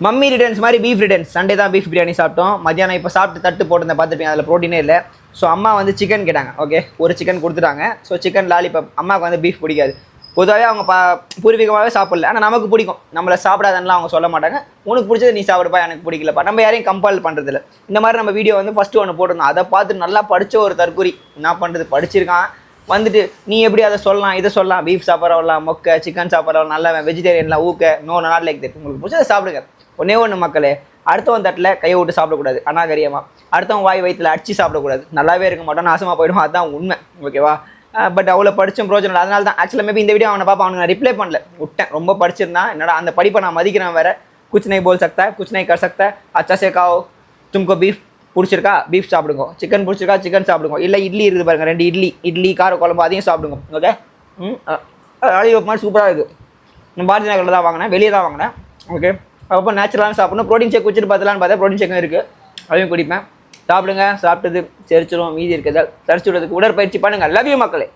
Mummy returns மாதிரி beef returns. Sunday தான் beef biryani சாப்பிட்டோம். மத்தியானம் இப்போ சாப்பிட்டு தட்டு போட்டு பார்த்துருப்பீங்க, அதில் ப்ரோட்டீனே இல்லை. ஸோ அம்மா வந்து சிக்கன் கேட்டாங்க. ஓகே, ஒரு சிக்கன் கொடுத்துட்டாங்க. So chicken lollipop. அம்மாவுக்கு வந்து பீஃப் பிடிக்காது. பொதுவாகவே அவங்க பூர்வீகமாகவே சாப்பிடல. ஆனால் நமக்கு பிடிக்கும். நம்மளை சாப்பிடாதன்னா அவங்க சொல்ல மாட்டாங்க. உனக்கு பிடிச்சது நீ சாப்பிடுப்பா, எனக்கு பிடிக்கலப்பா. நம்ம யாரையும் கம்பல் பண்ணுறதில்ல. இந்த மாதிரி நம்ம வீடியோ வந்து ஃபஸ்ட்டு ஒன்று போட்டிருந்தோம். அதை பார்த்து நல்லா படித்த ஒரு தற்கொலை என்ன பண்ணுறது, படிச்சிருக்கான் வந்துட்டு நீ எப்படி அதை சொல்லலாம், இதை சொல்லலாம், பீஃப் சாப்பிட்றவலாம், மொக்கை, சிக்கன் சாப்பிட்றவங்க நல்லா, வெஜிடேரியன்லாம் ஊக்க, நோ நாட் லைக் தட். உங்களுக்கு பிடிச்சதை சாப்பிடுங்க. ஒன்றே ஒன்று மக்களே, அடுத்தவன் தட்டில் கையை விட்டு சாப்பிடக்கூடாது. அநாகரியமாக அடுத்தவன் வாய் வயிற்றில் அடிச்சு சாப்பிடக்கூடாது. நல்லாவே இருக்க மாட்டோம், நாசமாக போயிடும். அதுதான் உண்மை. ஓகேவா? பட் அவ்வளோ படிச்சும் பிரோஜனம் இல்லை. அதனால தான் ஆக்சுவலாக மேபி இந்த வீடியோ அவனை பார்ப்பா அவனுக்கு நான் ரிப்ளை பண்ணல, விட்டேன். ரொம்ப படிச்சிருந்தான். என்னடா அந்த படிப்பை நான் மதிக்கிறேன் வேறு. குச் நை போல் சக்தா, குச் நை கர் சக்தா, அச்சா சே காவோ, தும்கோ பீஃப் பிடிச்சிருக்கா பீஃப் சாப்பிடுங்க, சிக்கன் பிடிச்சிருக்கா சிக்கன் சாப்பிடுங்க, இல்லை இட்லி இருக்குது பாருங்கள், 2 இட்லி கார குழம்பு அதையும் சாப்பிடுங்க. ஓகே, லாலிபாப் மாதிரி சூப்பராக இருக்குது. நான் பாரதி நகரில் தான் வாங்கினேன், வெளியே தான் வாங்கினேன். ஓகே, அப்போ நேச்சுரலாக சாப்பிடணும். ப்ரோட்டீன் ஷேக் குடிச்சிட்டு பார்த்தலான்னு பார்த்தா ப்ரோட்டீன் ஷேக்கும் இருக்குது, அதையும் குடிப்பேன். சாப்பிடுங்க. சாப்பிட்டது செரிச்சிடும், மீதி இருக்கிறதால் செரிச்சு விடுறதுக்கு உடற்பயிற்சி பண்ணுங்கள். லவ் யூ மக்களே.